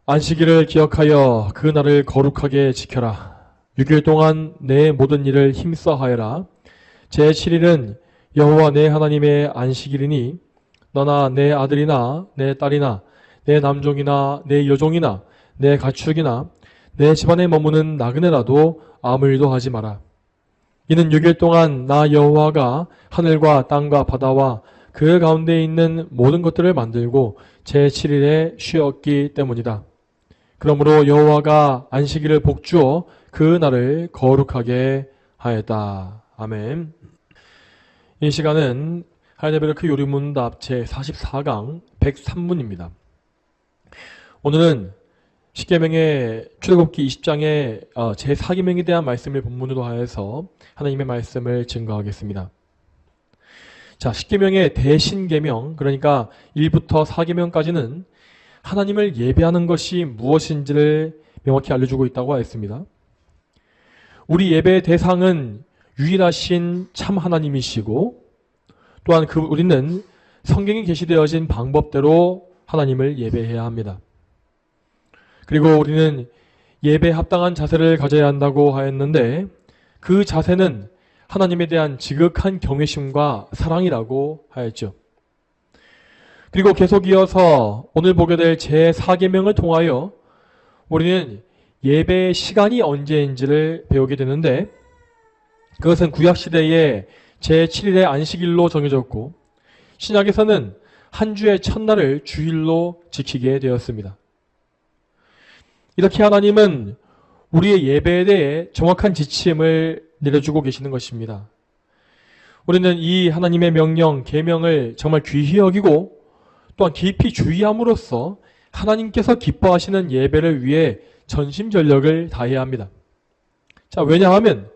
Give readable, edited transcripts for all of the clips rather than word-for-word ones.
안식일을 기억하여 그 날을 거룩하게 지켜라. 6일 동안 내 모든 일을 힘써 하여라. 제7일은 여호와 내 하나님의 안식일이니 너나 내 아들이나 내 딸이나 내 남종이나 내 여종이나 내 가축이나 내 집안에 머무는 나그네라도 아무 일도 하지 마라. 이는 6일 동안 나 여호와가 하늘과 땅과 바다와 그 가운데 있는 모든 것들을 만들고 제7일에 쉬었기 때문이다. 그러므로 여호와가 안식일을 복주어 그 날을 거룩하게 하였다. 아멘. 이 시간은 하이델베르크 요리문답 제44강 103문입니다. 오늘은 십계명의 출애굽기 20장의 제4계명에 대한 말씀을 본문으로 하여서 하나님의 말씀을 증거하겠습니다. 자, 십계명의 대신계명, 그러니까 1부터 4계명까지는 하나님을 예배하는 것이 무엇인지를 명확히 알려주고 있다고 하였습니다. 우리 예배의 대상은 유일하신 참 하나님이시고 또한 우리는 성경에 게시되어진 방법대로 하나님을 예배해야 합니다. 그리고 우리는 예배에 합당한 자세를 가져야 한다고 하였는데 그 자세는 하나님에 대한 지극한 경외심과 사랑이라고 하였죠. 그리고 계속 이어서 오늘 보게 될 제4계명을 통하여 우리는 예배의 시간이 언제인지를 배우게 되는데 그것은 구약시대에 제7일의 안식일로 정해졌고 신약에서는 한 주의 첫날을 주일로 지키게 되었습니다. 이렇게 하나님은 우리의 예배에 대해 정확한 지침을 내려주고 계시는 것입니다. 우리는 이 하나님의 명령, 계명을 정말 귀히 여기고 또한 깊이 주의함으로써 하나님께서 기뻐하시는 예배를 위해 전심전력을 다해야 합니다. 자, 왜냐하면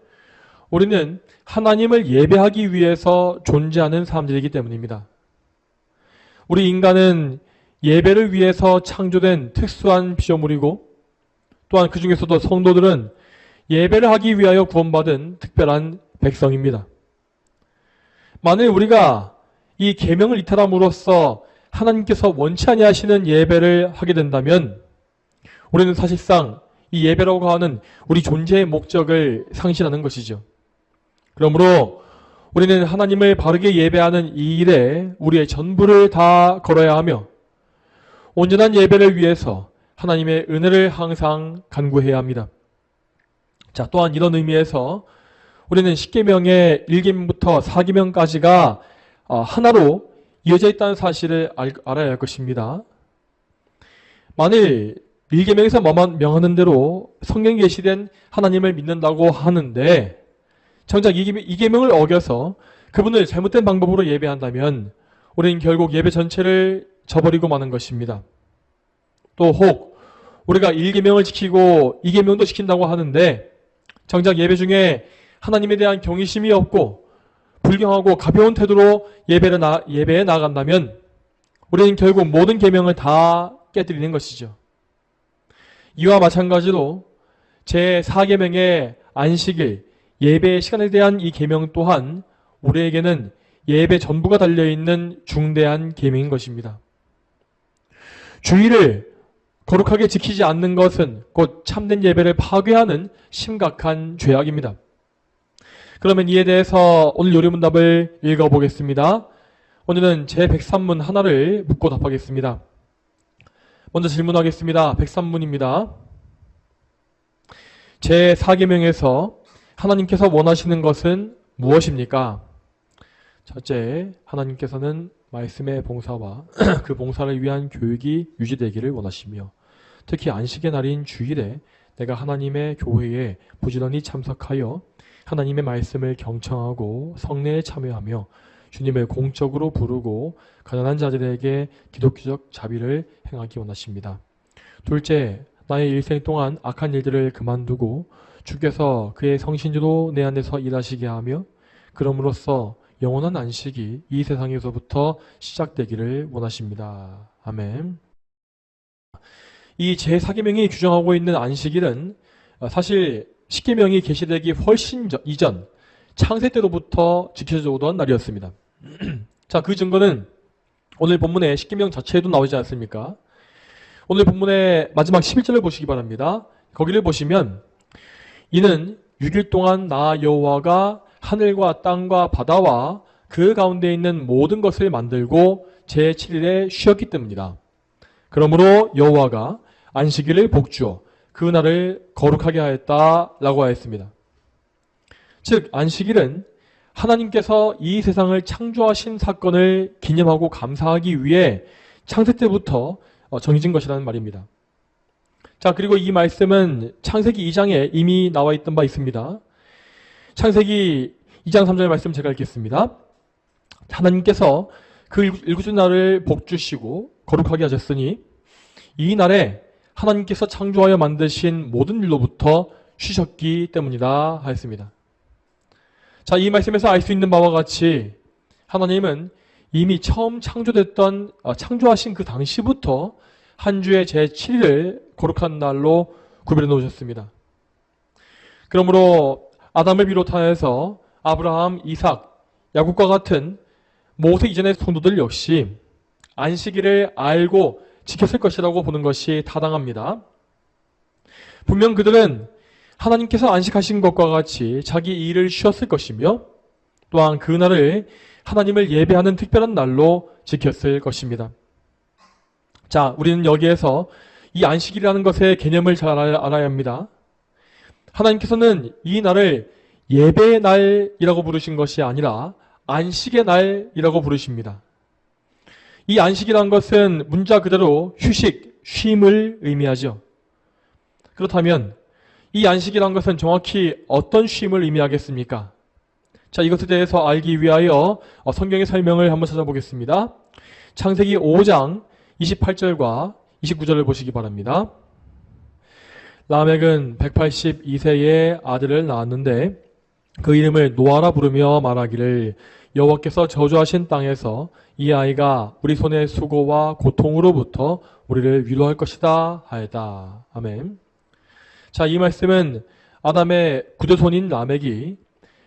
우리는 하나님을 예배하기 위해서 존재하는 사람들이기 때문입니다. 우리 인간은 예배를 위해서 창조된 특수한 피조물이고 또한 그 중에서도 성도들은 예배를 하기 위하여 구원받은 특별한 백성입니다. 만일 우리가 이 계명을 이탈함으로써 하나님께서 원치 아니하시는 예배를 하게 된다면 우리는 사실상 이 예배라고 하는 우리 존재의 목적을 상실하는 것이죠. 그러므로 우리는 하나님을 바르게 예배하는 이 일에 우리의 전부를 다 걸어야 하며 온전한 예배를 위해서 하나님의 은혜를 항상 간구해야 합니다. 자, 또한 이런 의미에서 우리는 십계명의 1계명부터 4계명까지가 하나로 이어져 있다는 사실을 알아야 할 것입니다. 만일 1계명에서 명하는 대로 성경에 게시된 하나님을 믿는다고 하는데 정작 2계명을 어겨서 그분을 잘못된 방법으로 예배한다면 우리는 결국 예배 전체를 저버리고 마는 것입니다. 또 혹 우리가 1계명을 지키고 2계명도 지킨다고 하는데 정작 예배 중에 하나님에 대한 경외심이 없고 불경하고 가벼운 태도로 예배에 나아간다면 우리는 결국 모든 계명을 다 깨뜨리는 것이죠. 이와 마찬가지로 제4계명의 안식일, 예배의 시간에 대한 이 계명 또한 우리에게는 예배 전부가 달려있는 중대한 계명인 것입니다. 주일을 거룩하게 지키지 않는 것은 곧 참된 예배를 파괴하는 심각한 죄악입니다. 그러면 이에 대해서 오늘 요리문답을 읽어보겠습니다. 오늘은 제103문 하나를 묻고 답하겠습니다. 먼저 질문하겠습니다. 103문입니다. 제4계명에서 하나님께서 원하시는 것은 무엇입니까? 첫째, 하나님께서는 말씀의 봉사와 그 봉사를 위한 교육이 유지되기를 원하시며 특히 안식의 날인 주일에 내가 하나님의 교회에 부지런히 참석하여 하나님의 말씀을 경청하고 성례에 참여하며 주님을 공적으로 부르고 가난한 자들에게 기독교적 자비를 행하기 원하십니다. 둘째, 나의 일생 동안 악한 일들을 그만두고 주께서 그의 성신으로 내 안에서 일하시게 하며 그럼으로써 영원한 안식이 이 세상에서부터 시작되기를 원하십니다. 아멘. 이 제4계명이 규정하고 있는 안식일은 사실 10계명이 게시되기 훨씬 이전 창세 때로부터 지켜져 오던 날이었습니다. 자, 그 증거는 오늘 본문의 10계명 자체에도 나오지 않습니까? 오늘 본문의 마지막 11절을 보시기 바랍니다. 거기를 보시면 이는 6일 동안 나 여호와가 하늘과 땅과 바다와 그 가운데 있는 모든 것을 만들고 제7일에 쉬었기 때문이다. 그러므로 여호와가 안식일을 복주어 그 날을 거룩하게 하였다라고 하였습니다. 즉 안식일은 하나님께서 이 세상을 창조하신 사건을 기념하고 감사하기 위해 창세 때부터 정해진 것이라는 말입니다. 자, 그리고 이 말씀은 창세기 2장에 이미 나와 있던 바 있습니다. 창세기 2장 3절 말씀 제가 읽겠습니다. 하나님께서 그 일곱째 날을 복주시고 거룩하게 하셨으니 이 날에 하나님께서 창조하여 만드신 모든 일로부터 쉬셨기 때문이다 하였습니다. 자, 이 말씀에서 알 수 있는 바와 같이 하나님은 이미 처음 창조하신 그 당시부터 한 주의 제7일을 거룩한 날로 구별해 놓으셨습니다. 그러므로 아담을 비롯하여서 아브라함, 이삭, 야곱과 같은 모세 이전의 성도들 역시 안식일을 알고 지켰을 것이라고 보는 것이 타당합니다. 분명 그들은 하나님께서 안식하신 것과 같이 자기 일을 쉬었을 것이며 또한 그 날을 하나님을 예배하는 특별한 날로 지켰을 것입니다. 자, 우리는 여기에서 이 안식일이라는 것의 개념을 잘 알아야 합니다. 하나님께서는 이 날을 예배의 날이라고 부르신 것이 아니라 안식의 날이라고 부르십니다. 이 안식이라는 것은 문자 그대로 휴식, 쉼을 의미하죠. 그렇다면 이 안식이라는 것은 정확히 어떤 쉼을 의미하겠습니까? 자, 이것에 대해서 알기 위하여 성경의 설명을 한번 찾아보겠습니다. 창세기 5장 28절과 29절을 보시기 바랍니다. 라멕은 182세의 아들을 낳았는데 그 이름을 노아라 부르며 말하기를 여호와께서 저주하신 땅에서 이 아이가 우리 손의 수고와 고통으로부터 우리를 위로할 것이다 하였다. 아멘. 자, 이 말씀은 아담의 구조손인 라멕이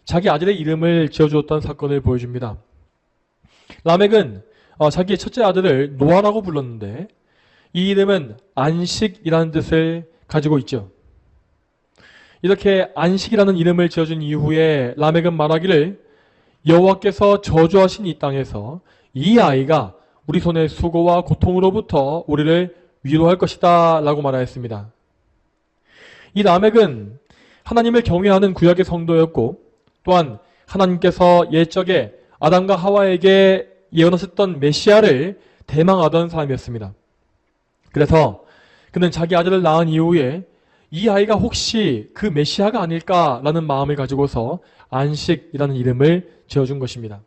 자기 아들의 이름을 지어주었던 사건을 보여줍니다. 라멕은 자기의 첫째 아들을 노아라고 불렀는데 이 이름은 안식이라는 뜻을 가지고 있죠. 이렇게 안식이라는 이름을 지어준 이후에 라멕은 말하기를 여호와께서 저주하신 이 땅에서 이 아이가 우리 손의 수고와 고통으로부터 우리를 위로할 것이다 라고 말하였습니다. 이 라멕은 하나님을 경외하는 구약의 성도였고 또한 하나님께서 옛적에 아담과 하와에게 예언하셨던 메시아를 대망하던 사람이었습니다. 그래서 그는 자기 아들을 낳은 이후에 이 아이가 혹시 그 메시아가 아닐까라는 마음을 가지고서 안식이라는 이름을 지어준 것입니다.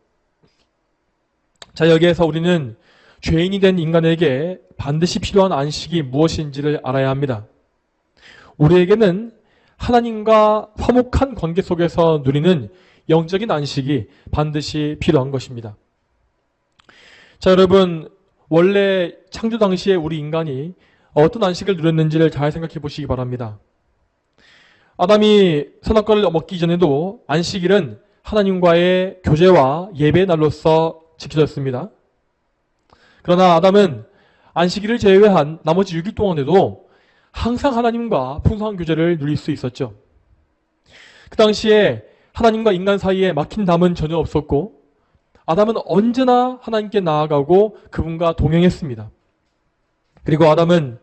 자, 여기에서 우리는 죄인이 된 인간에게 반드시 필요한 안식이 무엇인지를 알아야 합니다. 우리에게는 하나님과 화목한 관계 속에서 누리는 영적인 안식이 반드시 필요한 것입니다. 자, 여러분, 원래 창조 당시에 우리 인간이 어떤 안식을 누렸는지를 잘 생각해 보시기 바랍니다. 아담이 선악과를 먹기 전에도 안식일은 하나님과의 교제와 예배의 날로서 지켜졌습니다. 그러나 아담은 안식일을 제외한 나머지 6일 동안에도 항상 하나님과 풍성한 교제를 누릴 수 있었죠. 그 당시에 하나님과 인간 사이에 막힌 담은 전혀 없었고 아담은 언제나 하나님께 나아가고 그분과 동행했습니다. 그리고 아담은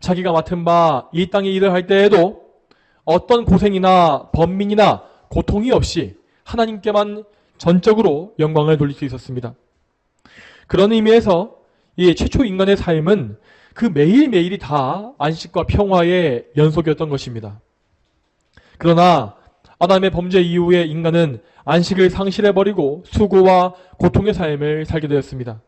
자기가 맡은 바 이 땅의 일을 할 때에도 어떤 고생이나 번민이나 고통이 없이 하나님께만 전적으로 영광을 돌릴 수 있었습니다. 그런 의미에서 이 최초 인간의 삶은 그 매일매일이 다 안식과 평화의 연속이었던 것입니다. 그러나 아담의 범죄 이후에 인간은 안식을 상실해버리고 수고와 고통의 삶을 살게 되었습니다.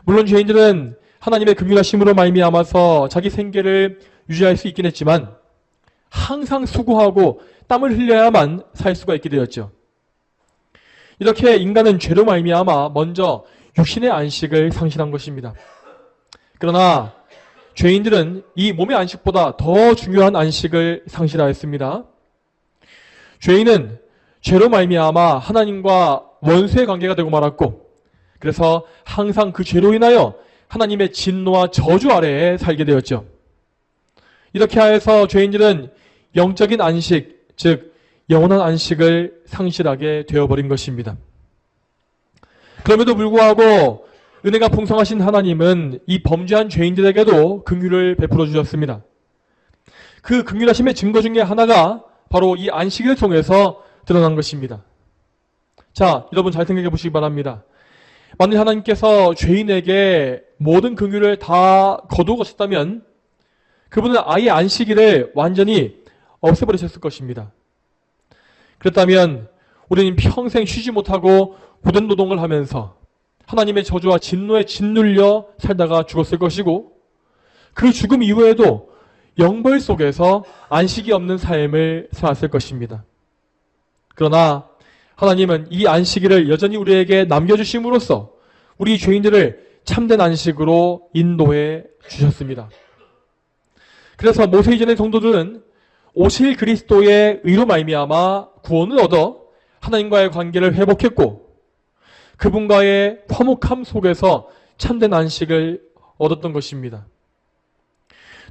물론 죄인들은 하나님의 긍휼하심으로 말미암아서 자기 생계를 유지할 수 있긴 했지만 항상 수고하고 땀을 흘려야만 살 수가 있게 되었죠. 이렇게 인간은 죄로 말미암아 먼저 육신의 안식을 상실한 것입니다. 그러나 죄인들은 이 몸의 안식보다 더 중요한 안식을 상실하였습니다. 죄인은 죄로 말미암아 하나님과 원수의 관계가 되고 말았고 그래서 항상 그 죄로 인하여 하나님의 진노와 저주 아래에 살게 되었죠. 이렇게 하여서 죄인들은 영적인 안식, 즉 영원한 안식을 상실하게 되어버린 것입니다. 그럼에도 불구하고 은혜가 풍성하신 하나님은 이 범죄한 죄인들에게도 긍휼을 베풀어 주셨습니다. 그 긍휼하심의 증거 중에 하나가 바로 이 안식일을 통해서 드러난 것입니다. 자, 여러분 잘 생각해 보시기 바랍니다. 만일 하나님께서 죄인에게 모든 긍휼을 다 거두어 가셨다면 그분은 아예 안식일을 완전히 없애버리셨을 것입니다. 그렇다면 우리는 평생 쉬지 못하고 고된 노동을 하면서 하나님의 저주와 진노에 짓눌려 살다가 죽었을 것이고 그 죽음 이후에도 영벌 속에서 안식이 없는 삶을 살았을 것입니다. 그러나 하나님은 이 안식일을 여전히 우리에게 남겨주심으로써 우리 죄인들을 참된 안식으로 인도해 주셨습니다. 그래서 모세 이전의 성도들은 오실 그리스도의 의로 말미암아 구원을 얻어 하나님과의 관계를 회복했고 그분과의 화목함 속에서 참된 안식을 얻었던 것입니다.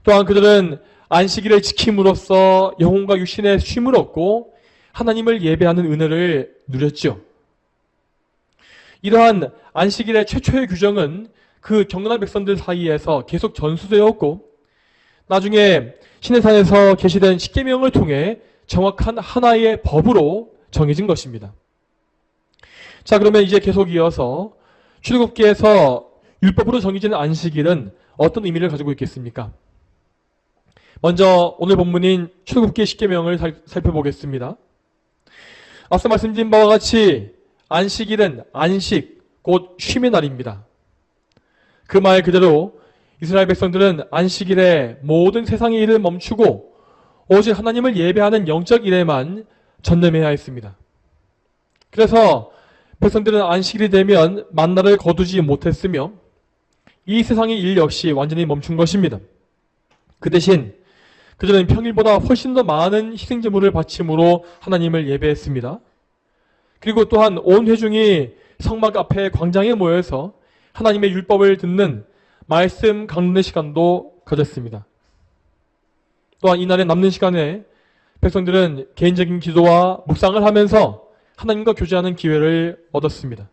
또한 그들은 안식일을 지킴으로써 영혼과 육신의 쉼을 얻고 하나님을 예배하는 은혜를 누렸죠. 이러한 안식일의 최초의 규정은 그 경건한 백성들 사이에서 계속 전수되었고 나중에 시내산에서 계시된 십계명을 통해 정확한 하나의 법으로 정해진 것입니다. 자, 그러면 이제 계속 이어서 출애굽기에서 율법으로 정해진 안식일은 어떤 의미를 가지고 있겠습니까? 먼저 오늘 본문인 출애굽기 십계명을 살펴보겠습니다. 앞서 말씀드린 바와 같이 안식일은 안식, 곧 쉼의 날입니다. 그 말 그대로 이스라엘 백성들은 안식일에 모든 세상의 일을 멈추고 오직 하나님을 예배하는 영적 일에만 전념해야 했습니다. 그래서 백성들은 안식일이 되면 만나를 거두지 못했으며 이 세상의 일 역시 완전히 멈춘 것입니다. 그 대신 그들은 평일보다 훨씬 더 많은 희생제물을 바침으로 하나님을 예배했습니다. 그리고 또한 온 회중이 성막 앞에 광장에 모여서 하나님의 율법을 듣는 말씀 강론의 시간도 가졌습니다. 또한 이날의 남는 시간에 백성들은 개인적인 기도와 묵상을 하면서 하나님과 교제하는 기회를 얻었습니다.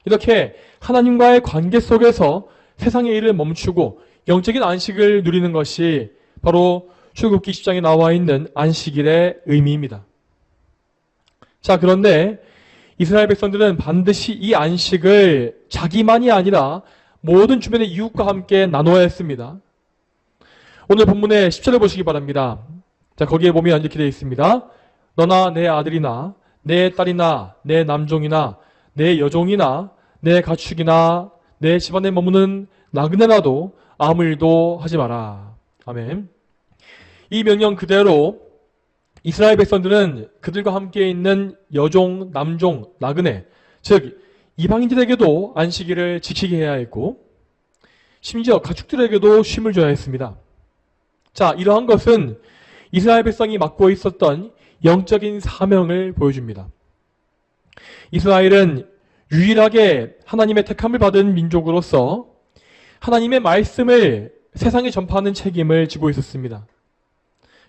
이렇게 하나님과의 관계 속에서 세상의 일을 멈추고 영적인 안식을 누리는 것이 바로 출애굽기 10장에 나와 있는 안식일의 의미입니다. 자, 그런데 이스라엘 백성들은 반드시 이 안식을 자기만이 아니라 모든 주변의 이웃과 함께 나눠야 했습니다. 오늘 본문의 10절을 보시기 바랍니다. 자, 거기에 보면 이렇게 되어 있습니다. 너나 내 아들이나 내 딸이나 내 남종이나 내 여종이나 내 가축이나 내 집안에 머무는 나그네라도 아무 일도 하지 마라. 아멘. 이 명령 그대로 이스라엘 백성들은 그들과 함께 있는 여종, 남종, 나그네, 즉 이방인들에게도 안식일을 지키게 해야 했고 심지어 가축들에게도 쉼을 줘야 했습니다. 자, 이러한 것은 이스라엘 백성이 맡고 있었던 영적인 사명을 보여줍니다. 이스라엘은 유일하게 하나님의 택함을 받은 민족으로서 하나님의 말씀을 세상에 전파하는 책임을 지고 있었습니다.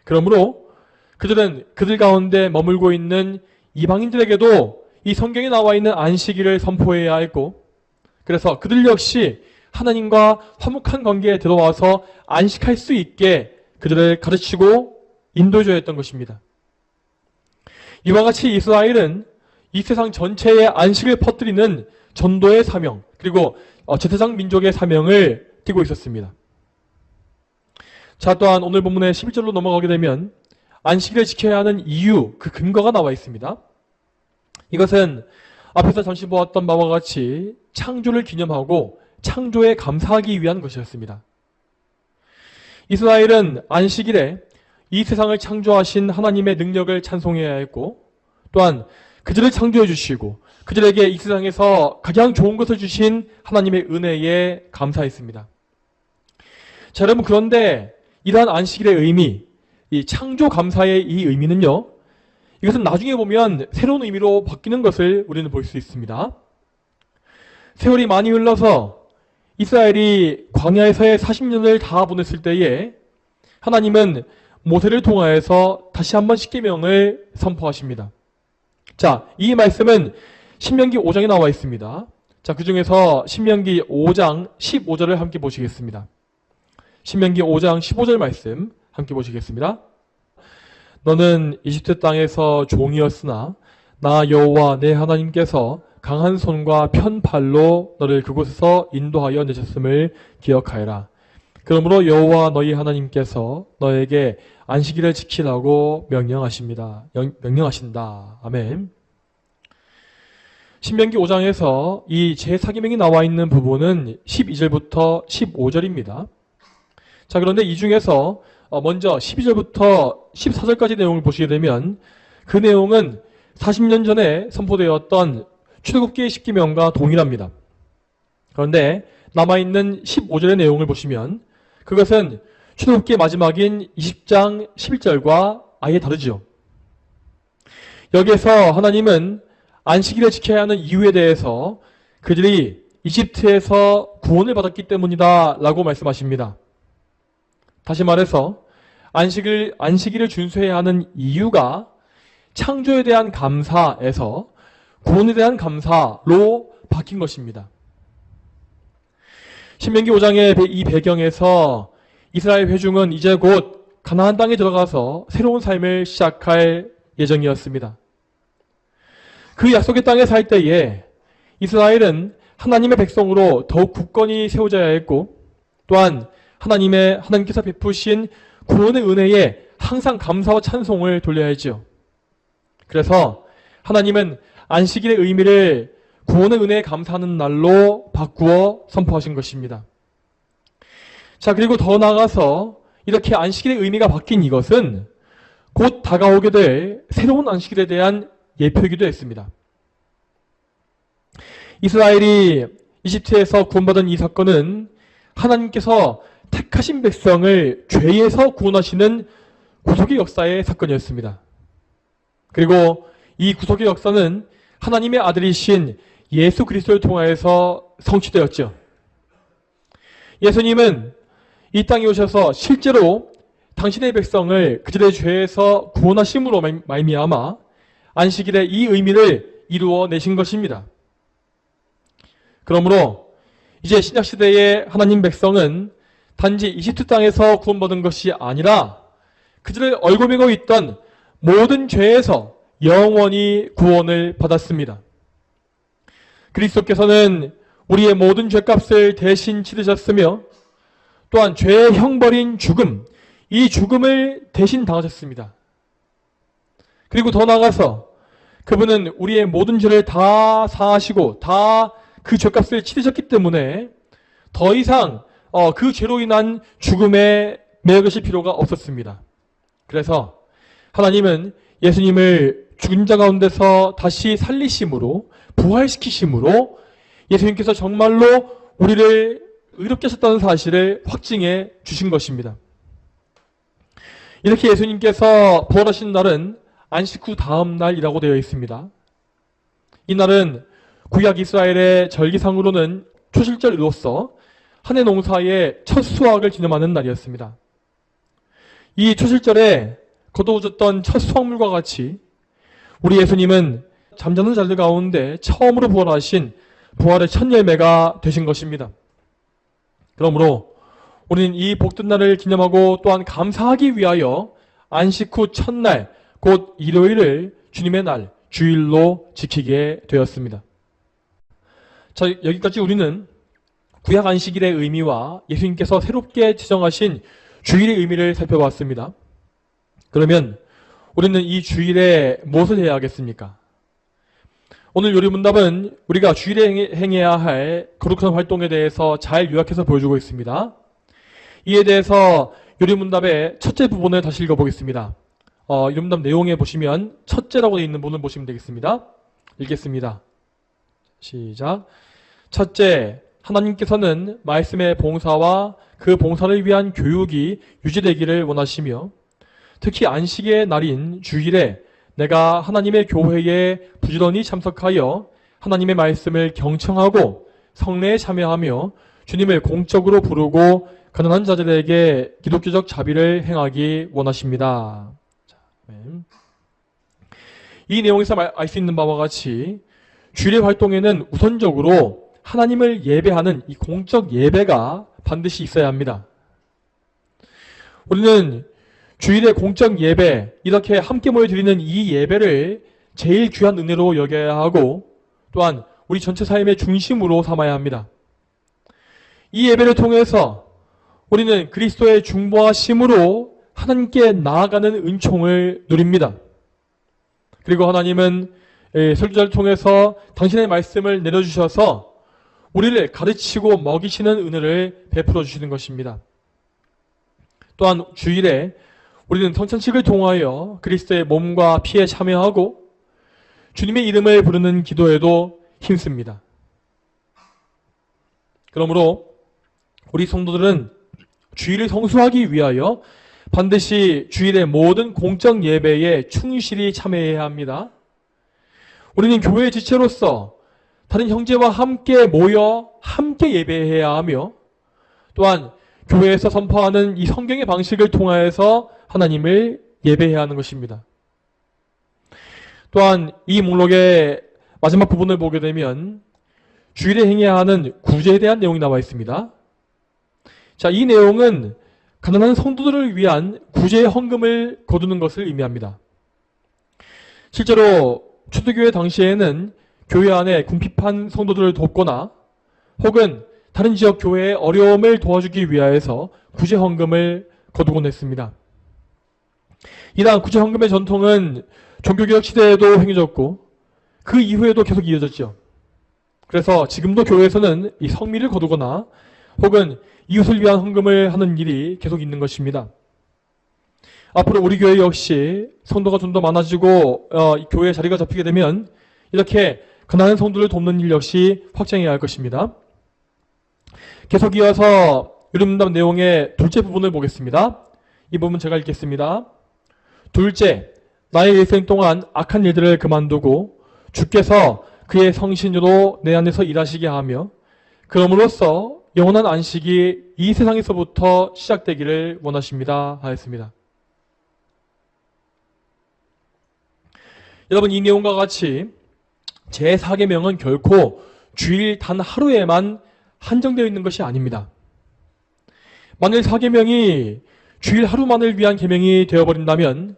그러므로 그들은 그들 가운데 머물고 있는 이방인들에게도 이 성경에 나와 있는 안식일을 선포해야 했고 그래서 그들 역시 하나님과 화목한 관계에 들어와서 안식할 수 있게 그들을 가르치고 인도해줘야 했던 것입니다. 이와 같이 이스라엘은 이 세상 전체에 안식을 퍼뜨리는 전도의 사명 그리고 제사장 민족의 사명을 띠고 있었습니다. 자, 또한 오늘 본문의 11절로 넘어가게 되면 안식일을 지켜야 하는 이유, 그 근거가 나와 있습니다. 이것은 앞에서 잠시 보았던 바와 같이 창조를 기념하고 창조에 감사하기 위한 것이었습니다. 이스라엘은 안식일에 이 세상을 창조하신 하나님의 능력을 찬송해야 했고 또한 그들을 창조해 주시고 그들에게 이 세상에서 가장 좋은 것을 주신 하나님의 은혜에 감사했습니다. 자, 여러분, 그런데 이러한 안식일의 의미, 이 창조 감사의 이 의미는요, 이것은 나중에 보면 새로운 의미로 바뀌는 것을 우리는 볼 수 있습니다. 세월이 많이 흘러서 이스라엘이 광야에서의 40년을 다 보냈을 때에 하나님은 모세를 통하여서 다시 한번 십계명을 선포하십니다. 자, 이 말씀은 신명기 5장에 나와 있습니다. 자, 그 중에서 신명기 5장 15절을 함께 보시겠습니다. 신명기 5장 15절 말씀 함께 보시겠습니다. 너는 이집트 땅에서 종이었으나 나 여호와 내 하나님께서 강한 손과 편 팔로 너를 그곳에서 인도하여 내셨음을 기억하여라. 그러므로 여호와 너희 하나님께서 너에게 안식일을 지키라고 명령하신다. 아멘. 신명기 5장에서 이 제사계명이 나와 있는 부분은 12절부터 15절입니다. 자, 그런데 이 중에서 먼저 12절부터 14절까지 내용을 보시게 되면 그 내용은 40년 전에 선포되었던 출애굽기의 십계명과 동일합니다. 그런데 남아있는 15절의 내용을 보시면 그것은 출애굽기의 마지막인 20장 11절과 아예 다르죠. 여기에서 하나님은 안식일을 지켜야 하는 이유에 대해서 그들이 이집트에서 구원을 받았기 때문이다 라고 말씀하십니다. 다시 말해서 안식일을 준수해야 하는 이유가 창조에 대한 감사에서 구원에 대한 감사로 바뀐 것입니다. 신명기 5장의 이 배경에서 이스라엘 회중은 이제 곧 가나안 땅에 들어가서 새로운 삶을 시작할 예정이었습니다. 그 약속의 땅에 살 때에 이스라엘은 하나님의 백성으로 더욱 굳건히 세워져야 했고 또한 하나님께서 베푸신 구원의 은혜에 항상 감사와 찬송을 돌려야 했죠. 그래서 하나님은 안식일의 의미를 구원의 은혜에 감사하는 날로 바꾸어 선포하신 것입니다. 자, 그리고 더 나아가서 이렇게 안식일의 의미가 바뀐 이것은 곧 다가오게 될 새로운 안식일에 대한 예표이기도 했습니다. 이스라엘이 이집트에서 구원받은 이 사건은 하나님께서 택하신 백성을 죄에서 구원하시는 구속의 역사의 사건이었습니다. 그리고 이 구속의 역사는 하나님의 아들이신 예수 그리스도를 통하여서 성취되었죠. 예수님은 이 땅에 오셔서 실제로 당신의 백성을 그들의 죄에서 구원하심으로 말미암아 안식일의 이 의미를 이루어 내신 것입니다. 그러므로 이제 신약시대의 하나님 백성은 단지 이집트 땅에서 구원받은 것이 아니라 그들을 얽어매고 있던 모든 죄에서 영원히 구원을 받았습니다. 그리스도께서는 우리의 모든 죄값을 대신 치르셨으며 또한 죄의 형벌인 죽음, 이 죽음을 대신 당하셨습니다. 그리고 더 나아가서 그분은 우리의 모든 죄를 다 사하시고 다 그 죄값을 치르셨기 때문에 더 이상 그 죄로 인한 죽음에 매여계실 필요가 없었습니다. 그래서 하나님은 예수님을 죽은 자 가운데서 다시 살리심으로 부활시키심으로 예수님께서 정말로 우리를 의롭게 하셨다는 사실을 확증해 주신 것입니다. 이렇게 예수님께서 부활하신 날은 안식 후 다음 날이라고 되어 있습니다. 이 날은 구약 이스라엘의 절기상으로는 초실절로서 한 해 농사의 첫 수확을 기념하는 날이었습니다. 이 초실절에 거두어졌던 첫 수확물과 같이 우리 예수님은 잠자는 자들 가운데 처음으로 부활하신 부활의 첫 열매가 되신 것입니다. 그러므로 우리는 이 복된 날을 기념하고 또한 감사하기 위하여 안식 후 첫날 곧 일요일을 주님의 날 주일로 지키게 되었습니다. 자, 여기까지 우리는 구약 안식일의 의미와 예수님께서 새롭게 지정하신 주일의 의미를 살펴봤습니다. 그러면 우리는 이 주일에 무엇을 해야 하겠습니까? 오늘 요리문답은 우리가 주일에 행해야 할 거룩한 활동에 대해서 잘 요약해서 보여주고 있습니다. 이에 대해서 요리문답의 첫째 부분을 다시 읽어보겠습니다. 요리문답 내용에 보시면 첫째라고 되어 있는 부분을 보시면 되겠습니다. 읽겠습니다. 시작. 첫째, 하나님께서는 말씀의 봉사와 그 봉사를 위한 교육이 유지되기를 원하시며 특히 안식의 날인 주일에 내가 하나님의 교회에 부지런히 참석하여 하나님의 말씀을 경청하고 성례에 참여하며 주님을 공적으로 부르고 가난한 자들에게 기독교적 자비를 행하기 원하십니다. 이 내용에서 알 수 있는 바와 같이 주일의 활동에는 우선적으로 하나님을 예배하는 이 공적 예배가 반드시 있어야 합니다. 우리는 주일의 공적 예배, 이렇게 함께 모여 드리는 이 예배를 제일 귀한 은혜로 여겨야 하고 또한 우리 전체 삶의 중심으로 삼아야 합니다. 이 예배를 통해서 우리는 그리스도의 중보하심으로 하나님께 나아가는 은총을 누립니다. 그리고 하나님은 설교자를 통해서 당신의 말씀을 내려주셔서 우리를 가르치고 먹이시는 은혜를 베풀어 주시는 것입니다. 또한 주일에 우리는 성찬식을 통하여 그리스도의 몸과 피에 참여하고 주님의 이름을 부르는 기도에도 힘씁니다. 그러므로 우리 성도들은 주일을 성수하기 위하여 반드시 주일의 모든 공적 예배에 충실히 참여해야 합니다. 우리는 교회의 지체로서 다른 형제와 함께 모여 함께 예배해야 하며 또한 교회에서 선포하는 이 성경의 방식을 통하여서 하나님을 예배해야 하는 것입니다. 또한 이 목록의 마지막 부분을 보게 되면 주일에 행해야 하는 구제에 대한 내용이 나와 있습니다. 자, 이 내용은 가난한 성도들을 위한 구제의 헌금을 거두는 것을 의미합니다. 실제로 초대교회 당시에는 교회 안에 궁핍한 성도들을 돕거나 혹은 다른 지역 교회의 어려움을 도와주기 위하여서 구제 헌금을 거두곤 했습니다. 이러한 구제 헌금의 전통은 종교개혁 시대에도 행해졌고 그 이후에도 계속 이어졌죠. 그래서 지금도 교회에서는 이 성미를 거두거나 혹은 이웃을 위한 헌금을 하는 일이 계속 있는 것입니다. 앞으로 우리 교회 역시 성도가 좀 더 많아지고 교회 자리가 잡히게 되면 이렇게 가난한 성도를 돕는 일 역시 확장해야 할 것입니다. 계속 이어서 유름담 내용의 둘째 부분을 보겠습니다. 이 부분 제가 읽겠습니다. 둘째, 나의 일생 동안 악한 일들을 그만두고 주께서 그의 성신으로 내 안에서 일하시게 하며 그럼으로써 영원한 안식이 이 세상에서부터 시작되기를 원하십니다 하였습니다. 여러분, 이 내용과 같이 제4계명은 결코 주일 단 하루에만 한정되어 있는 것이 아닙니다. 만일 4계명이 주일 하루만을 위한 계명이 되어버린다면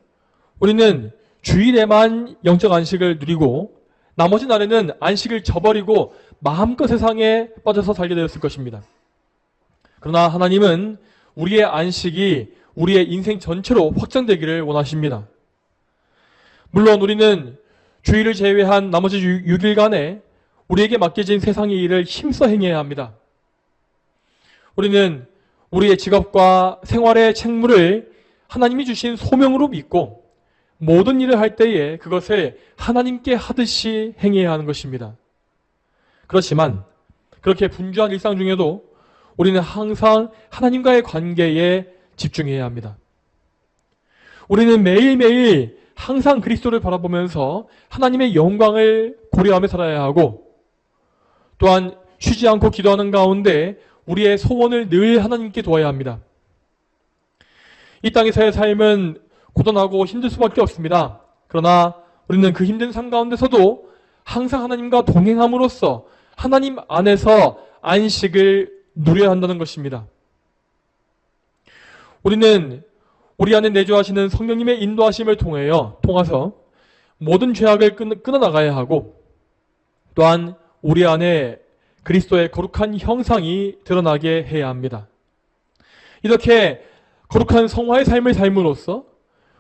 우리는 주일에만 영적 안식을 누리고 나머지 날에는 안식을 저버리고 마음껏 세상에 빠져서 살게 되었을 것입니다. 그러나 하나님은 우리의 안식이 우리의 인생 전체로 확장되기를 원하십니다. 물론 우리는 주일을 제외한 나머지 6일간에 우리에게 맡겨진 세상의 일을 힘써 행해야 합니다. 우리는 우리의 직업과 생활의 책무를 하나님이 주신 소명으로 믿고 모든 일을 할 때에 그것을 하나님께 하듯이 행해야 하는 것입니다. 그렇지만 그렇게 분주한 일상 중에도 우리는 항상 하나님과의 관계에 집중해야 합니다. 우리는 매일매일 항상 그리스도를 바라보면서 하나님의 영광을 고려하며 살아야 하고 또한 쉬지 않고 기도하는 가운데 우리의 소원을 늘 하나님께 도와야 합니다. 이 땅에서의 삶은 고단하고 힘들 수밖에 없습니다. 그러나 우리는 그 힘든 삶 가운데서도 항상 하나님과 동행함으로써 하나님 안에서 안식을 누려야 한다는 것입니다. 우리는 우리 안에 내주하시는 성령님의 인도하심을 통해서 모든 죄악을 끊어나가야 하고 또한 우리 안에 그리스도의 거룩한 형상이 드러나게 해야 합니다. 이렇게 거룩한 성화의 삶을 삶으로써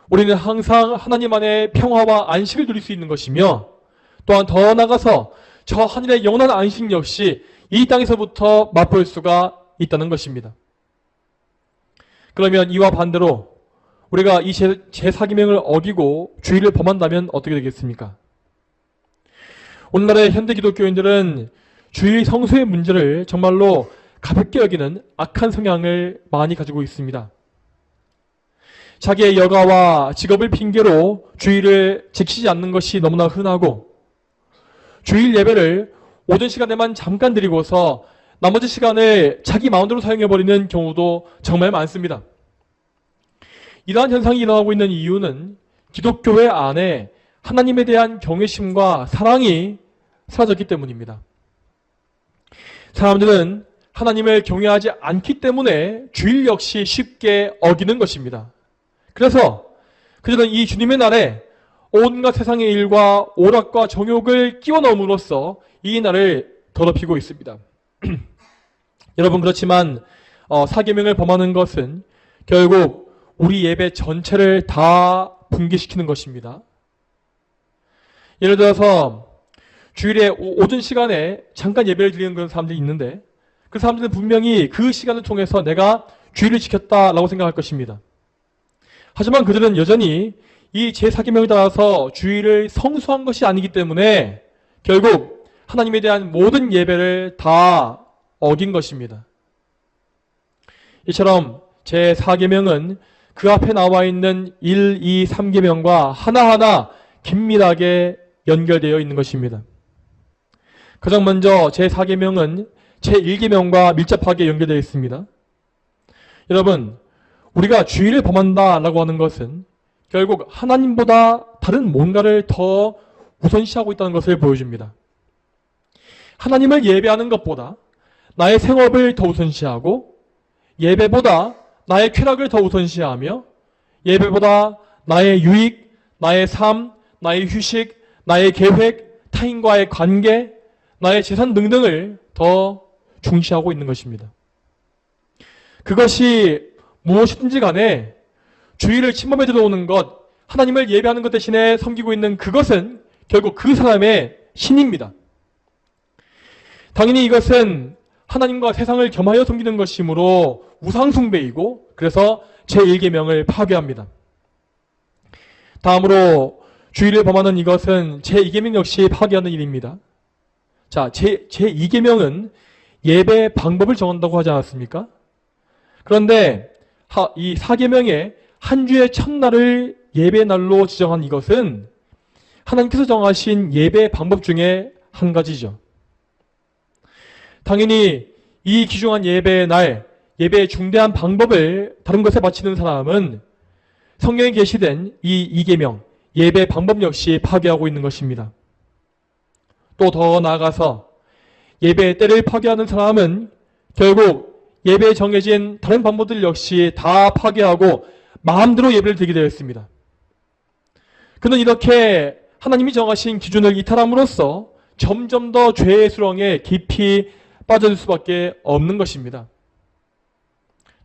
우리는 항상 하나님 안에 평화와 안식을 누릴 수 있는 것이며 또한 더 나아가서 저 하늘의 영원한 안식 역시 이 땅에서부터 맛볼 수가 있다는 것입니다. 그러면 이와 반대로 우리가 이 제4계명을 어기고 주일을 범한다면 어떻게 되겠습니까? 오늘날의 현대 기독교인들은 주일 성수의 문제를 정말로 가볍게 여기는 악한 성향을 많이 가지고 있습니다. 자기의 여가와 직업을 핑계로 주일을 지키지 않는 것이 너무나 흔하고 주일 예배를 오전 시간에만 잠깐 드리고서 나머지 시간을 자기 마음대로 사용해버리는 경우도 정말 많습니다. 이러한 현상이 일어나고 있는 이유는 기독교회 안에 하나님에 대한 경외심과 사랑이 사라졌기 때문입니다. 사람들은 하나님을 경외하지 않기 때문에 주일 역시 쉽게 어기는 것입니다. 그래서 그들은 이 주님의 날에 온갖 세상의 일과 오락과 정욕을 끼워 넣음으로써 이 날을 더럽히고 있습니다. 여러분, 그렇지만 사계명을 범하는 것은 결국 우리 예배 전체를 다 붕괴시키는 것입니다. 예를 들어서 주일에 오전 시간에 잠깐 예배를 드리는 그런 사람들이 있는데 그 사람들은 분명히 그 시간을 통해서 내가 주일을 지켰다라고 생각할 것입니다. 하지만 그들은 여전히 이 제4계명에 따라서 주일을 성수한 것이 아니기 때문에 결국 하나님에 대한 모든 예배를 다 어긴 것입니다. 이처럼 제4계명은 그 앞에 나와 있는 1, 2, 3계명과 하나하나 긴밀하게 연결되어 있는 것입니다. 가장 먼저 제4계명은 제1계명과 밀접하게 연결되어 있습니다. 여러분, 우리가 주일을 범한다라고 하는 것은 결국 하나님보다 다른 뭔가를 더 우선시하고 있다는 것을 보여줍니다. 하나님을 예배하는 것보다 나의 생업을 더 우선시하고 예배보다 나의 쾌락을 더 우선시하며 예배보다 나의 유익, 나의 삶, 나의 휴식, 나의 계획, 타인과의 관계, 나의 재산 등등을 더 중시하고 있는 것입니다. 그것이 무엇이든지 간에 주일을 침범해 들어오는 것, 하나님을 예배하는 것 대신에 섬기고 있는 그것은 결국 그 사람의 신입니다. 당연히 이것은 하나님과 세상을 겸하여 섬기는 것이므로 우상숭배이고 그래서 제1계명을 파괴합니다. 다음으로 주일을 범하는 이것은 제2계명 역시 파괴하는 일입니다. 자, 제2계명은 예배 방법을 정한다고 하지 않았습니까? 그런데 이 4계명의 한 주의 첫날을 예배 날로 지정한 이것은 하나님께서 정하신 예배 방법 중에 한 가지죠. 당연히 이 귀중한 예배의 날, 예배의 중대한 방법을 다른 것에 바치는 사람은 성경에 게시된 이 2계명, 예배 방법 역시 파괴하고 있는 것입니다. 또 더 나아가서 예배의 때를 파괴하는 사람은 결국 예배에 정해진 다른 방법들 역시 다 파괴하고 마음대로 예배를 드리게 되었습니다. 그는 이렇게 하나님이 정하신 기준을 이탈함으로써 점점 더 죄의 수렁에 깊이 빠져들 수밖에 없는 것입니다.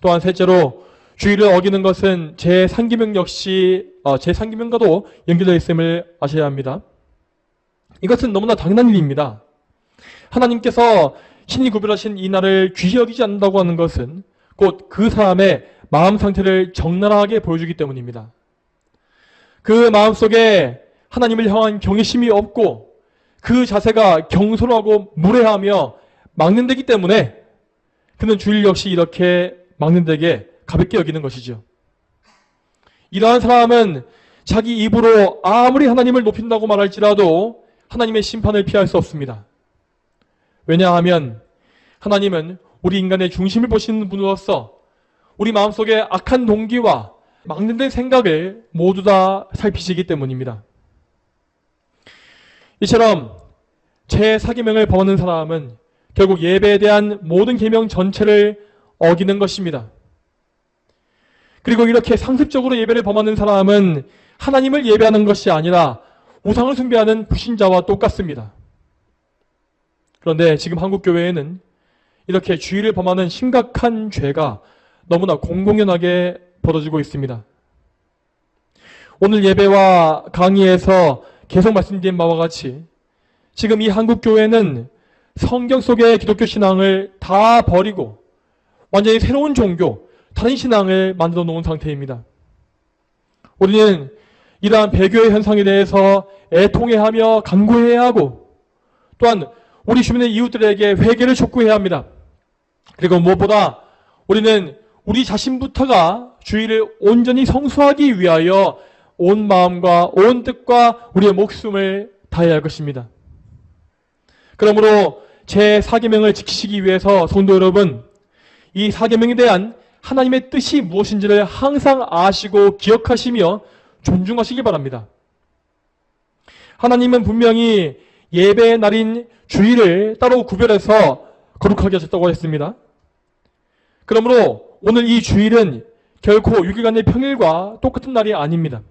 또한 셋째로 주일을 어기는 것은 제3계명 역시 제3계명과도 연결되어 있음을 아셔야 합니다. 이것은 너무나 당연한 일입니다. 하나님께서 신이 구별하신 이 날을 귀히 여기지 않는다고 하는 것은 곧 그 사람의 마음 상태를 적나라하게 보여주기 때문입니다. 그 마음속에 하나님을 향한 경외심이 없고 그 자세가 경솔하고 무례하며 막는데기 때문에 그는 주일 역시 이렇게 막는데게 가볍게 여기는 것이죠. 이러한 사람은 자기 입으로 아무리 하나님을 높인다고 말할지라도 하나님의 심판을 피할 수 없습니다. 왜냐하면 하나님은 우리 인간의 중심을 보시는 분으로서 우리 마음속에 악한 동기와 막는된 생각을 모두 다 살피시기 때문입니다. 이처럼 제4계명을 범하는 사람은 결국 예배에 대한 모든 계명 전체를 어기는 것입니다. 그리고 이렇게 상습적으로 예배를 범하는 사람은 하나님을 예배하는 것이 아니라 우상을 숭배하는 불신자와 똑같습니다. 그런데 지금 한국교회에는 이렇게 주일을 범하는 심각한 죄가 너무나 공공연하게 벌어지고 있습니다. 오늘 예배와 강의에서 계속 말씀드린 바와 같이 지금 이 한국교회는 성경 속의 기독교 신앙을 다 버리고 완전히 새로운 종교, 다른 신앙을 만들어 놓은 상태입니다. 우리는 이러한 배교의 현상에 대해서 애통해하며 간구해야 하고 또한 우리 주변의 이웃들에게 회개를 촉구해야 합니다. 그리고 무엇보다 우리는 우리 자신부터가 주일을 온전히 성수하기 위하여 온 마음과 온 뜻과 우리의 목숨을 다해야 할 것입니다. 그러므로 제4계명을 지키시기 위해서 성도 여러분, 이 4계명에 대한 하나님의 뜻이 무엇인지를 항상 아시고 기억하시며 존중하시기 바랍니다. 하나님은 분명히 예배의 날인 주일을 따로 구별해서 거룩하게 하셨다고 했습니다. 그러므로 오늘 이 주일은 결코 6일간의 평일과 똑같은 날이 아닙니다.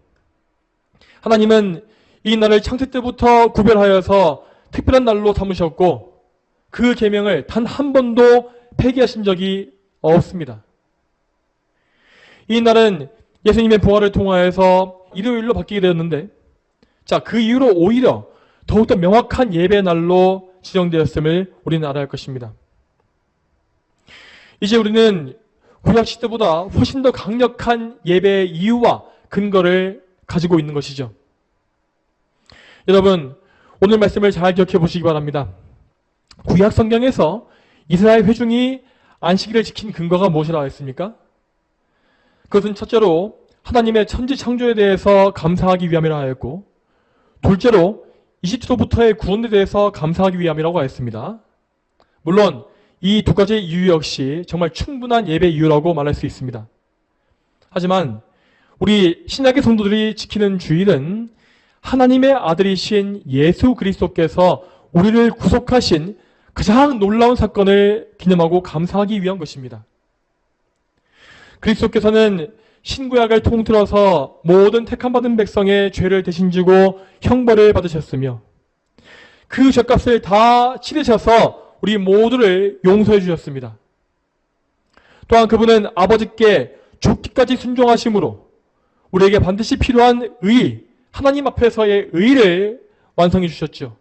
하나님은 이 날을 창세 때부터 구별하여서 특별한 날로 삼으셨고 그 계명을 단 한 번도 폐기하신 적이 없습니다. 이 날은 예수님의 부활을 통하여서 일요일로 바뀌게 되었는데 그 이후로 오히려 더욱더 명확한 예배 날로 지정되었음을 우리는 알아야 할 것입니다. 이제 우리는 구약 시대보다 훨씬 더 강력한 예배의 이유와 근거를 가지고 있는 것이죠. 여러분, 오늘 말씀을 잘 기억해 보시기 바랍니다. 구약 성경에서 이스라엘 회중이 안식일을 지킨 근거가 무엇이라고 했습니까? 그것은 첫째로 하나님의 천지 창조에 대해서 감사하기 위함이라 하였고, 둘째로 이집트로부터의 구원에 대해서 감사하기 위함이라고 하였습니다. 물론 이 두 가지 이유 역시 정말 충분한 예배 이유라고 말할 수 있습니다. 하지만 우리 신약의 성도들이 지키는 주일은 하나님의 아들이신 예수 그리스도께서 우리를 구속하신 가장 놀라운 사건을 기념하고 감사하기 위한 것입니다. 그리스도께서는 신구약을 통틀어서 모든 택함받은 백성의 죄를 대신 지고 형벌을 받으셨으며 그 죄값을 다 치르셔서 우리 모두를 용서해 주셨습니다. 또한 그분은 아버지께 죽기까지 순종하심으로 우리에게 반드시 필요한 의, 하나님 앞에서의 의를 완성해 주셨죠.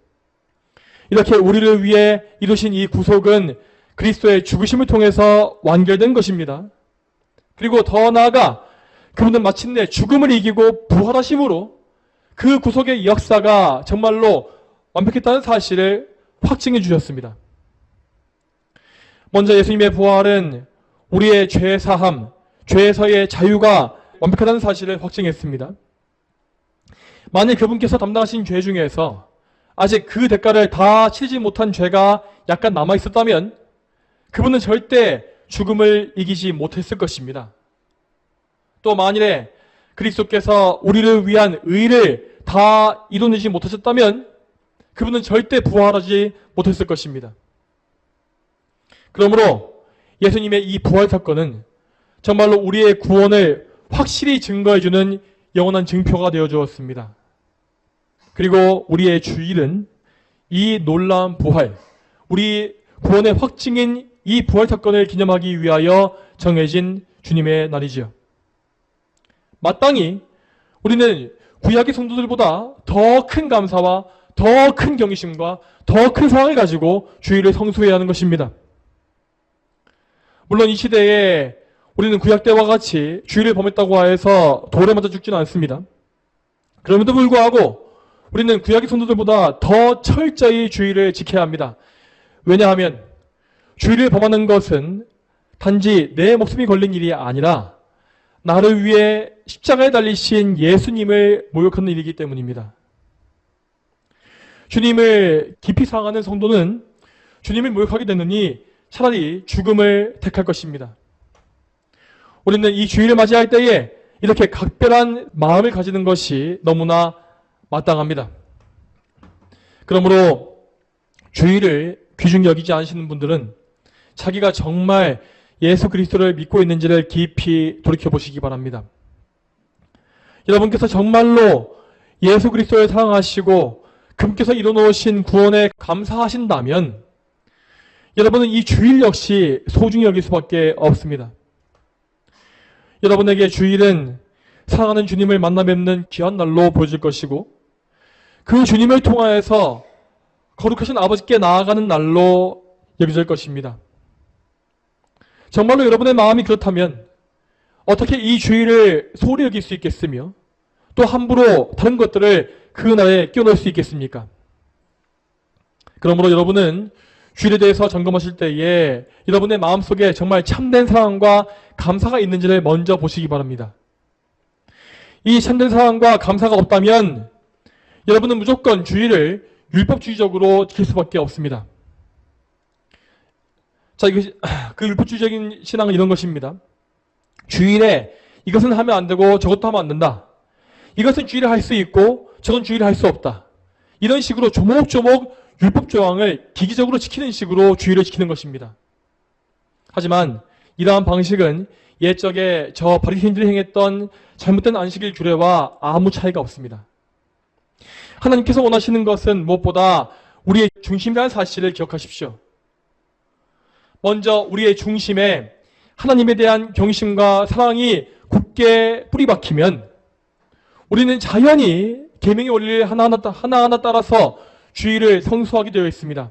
이렇게 우리를 위해 이루신 이 구속은 그리스도의 죽으심을 통해서 완결된 것입니다. 그리고 더 나아가 그분은 마침내 죽음을 이기고 부활하심으로 그 구속의 역사가 정말로 완벽했다는 사실을 확증해 주셨습니다. 먼저 예수님의 부활은 우리의 죄 사함, 죄에서의 자유가 완벽하다는 사실을 확증했습니다. 만일 그분께서 담당하신 죄 중에서 아직 그 대가를 다 치르지 못한 죄가 약간 남아 있었다면 그분은 절대 죽음을 이기지 못했을 것입니다. 또 만일에 그리스도께서 우리를 위한 의를 다 이뤄내지 못하셨다면 그분은 절대 부활하지 못했을 것입니다. 그러므로 예수님의 이 부활 사건은 정말로 우리의 구원을 확실히 증거해주는 영원한 증표가 되어 주었습니다. 그리고 우리의 주일은 이 놀라운 부활, 우리 구원의 확증인 이 부활 사건을 기념하기 위하여 정해진 주님의 날이지요. 마땅히 우리는 구약의 성도들보다 더 큰 감사와 더 큰 경외심과 더 큰 사랑을 가지고 주일을 성수해야 하는 것입니다. 물론 이 시대에 우리는 구약 때와 같이 주일을 범했다고 해서 돌에 맞아 죽지는 않습니다. 그럼에도 불구하고 우리는 구약의 성도들보다 더 철저히 주일을 지켜야 합니다. 왜냐하면 주일을 범하는 것은 단지 내 목숨이 걸린 일이 아니라 나를 위해 십자가에 달리신 예수님을 모욕하는 일이기 때문입니다. 주님을 깊이 사랑하는 성도는 주님을 모욕하게 되느니 차라리 죽음을 택할 것입니다. 우리는 이 주일을 맞이할 때에 이렇게 각별한 마음을 가지는 것이 너무나 마땅합니다. 그러므로 주일을 귀중히 여기지 않으시는 분들은 자기가 정말 예수 그리스도를 믿고 있는지를 깊이 돌이켜보시기 바랍니다. 여러분께서 정말로 예수 그리스도를 사랑하시고 그분께서 이뤄놓으신 구원에 감사하신다면 여러분은 이 주일 역시 소중히 여길 수밖에 없습니다. 여러분에게 주일은 사랑하는 주님을 만나 뵙는 귀한 날로 보여질 것이고 그 주님을 통하여서 거룩하신 아버지께 나아가는 날로 여겨질 것입니다. 정말로 여러분의 마음이 그렇다면 어떻게 이 주일을 소홀히 여길 수 있겠으며 또 함부로 다른 것들을 그 날에 끼워넣을 수 있겠습니까? 그러므로 여러분은 주일에 대해서 점검하실 때에 여러분의 마음속에 정말 참된 사랑과 감사가 있는지를 먼저 보시기 바랍니다. 이 참된 사랑과 감사가 없다면 여러분은 무조건 주일을 율법주의적으로 지킬 수밖에 없습니다. 자, 그 율법주의적인 신앙은 이런 것입니다. 주일에 이것은 하면 안 되고 저것도 하면 안 된다. 이것은 주일에 할 수 있고 저건 주일에 할 수 없다. 이런 식으로 조목조목 율법 조항을 기기적으로 지키는 식으로 주일을 지키는 것입니다. 하지만 이러한 방식은 옛적에 저 바리새인들이 행했던 잘못된 안식일 규례와 아무 차이가 없습니다. 하나님께서 원하시는 것은 무엇보다 우리의 중심이라는 사실을 기억하십시오. 먼저 우리의 중심에 하나님에 대한 경심과 사랑이 굳게 뿌리 박히면 우리는 자연히 계명의 원리를 하나하나 따라서 주의를 성수하게 되어 있습니다.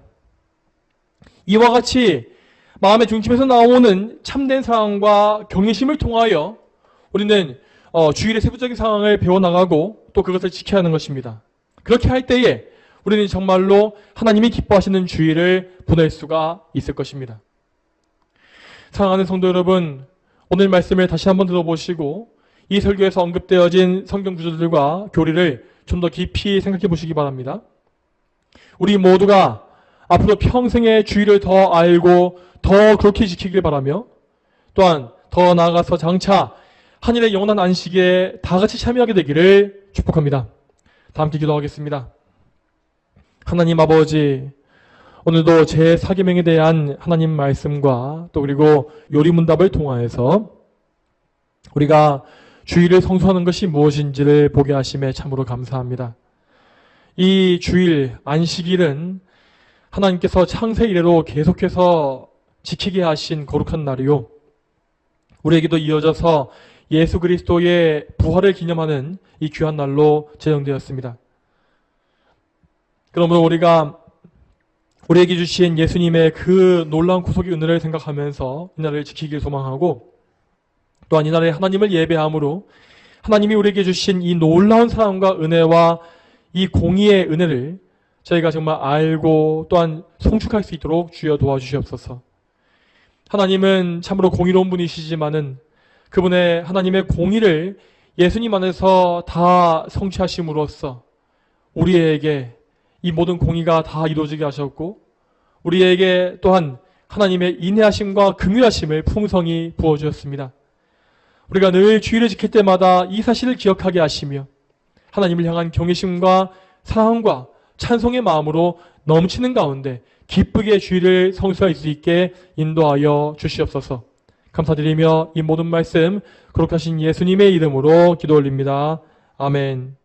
이와 같이 마음의 중심에서 나오는 참된 사랑과 경외심을 통하여 우리는 주일의 세부적인 상황을 배워나가고 또 그것을 지켜야 하는 것입니다. 그렇게 할 때에 우리는 정말로 하나님이 기뻐하시는 주일을 보낼 수가 있을 것입니다. 사랑하는 성도 여러분, 오늘 말씀을 다시 한번 들어보시고 이 설교에서 언급되어진 성경 구절들과 교리를 좀 더 깊이 생각해 보시기 바랍니다. 우리 모두가 앞으로 평생의 주일을 더 알고 더 그렇게 지키길 바라며 또한 더 나아가서 장차 하늘의 영원한 안식에 다 같이 참여하게 되기를 축복합니다. 다 함께 기도하겠습니다. 하나님 아버지, 오늘도 제4계명에 대한 하나님 말씀과 또 그리고 요리문답을 통하여서 우리가 주일을 성수하는 것이 무엇인지를 보게 하심에 참으로 감사합니다. 이 주일, 안식일은 하나님께서 창세 이래로 계속해서 지키게 하신 거룩한 날이요. 우리에게도 이어져서 예수 그리스도의 부활을 기념하는 이 귀한 날로 제정되었습니다. 그러므로 우리가 우리에게 주신 예수님의 그 놀라운 구속의 은혜를 생각하면서 이 날을 지키길 소망하고 또한 이 날에 하나님을 예배함으로 하나님이 우리에게 주신 이 놀라운 사랑과 은혜와 이 공의의 은혜를 저희가 정말 알고 또한 성축할 수 있도록 주여 도와주시옵소서. 하나님은 참으로 공의로운 분이시지만은 그분의 하나님의 공의를 예수님 안에서 다 성취하심으로써 우리에게 이 모든 공의가 다 이루어지게 하셨고 우리에게 또한 하나님의 인내하심과 긍휼하심을 풍성히 부어주었습니다. 우리가 늘 주일을 지킬 때마다 이 사실을 기억하게 하시며 하나님을 향한 경외심과 사랑과 찬송의 마음으로 넘치는 가운데 기쁘게 주일을 성수할 수 있게 인도하여 주시옵소서. 감사드리며 이 모든 말씀 거룩하신 예수님의 이름으로 기도 올립니다. 아멘.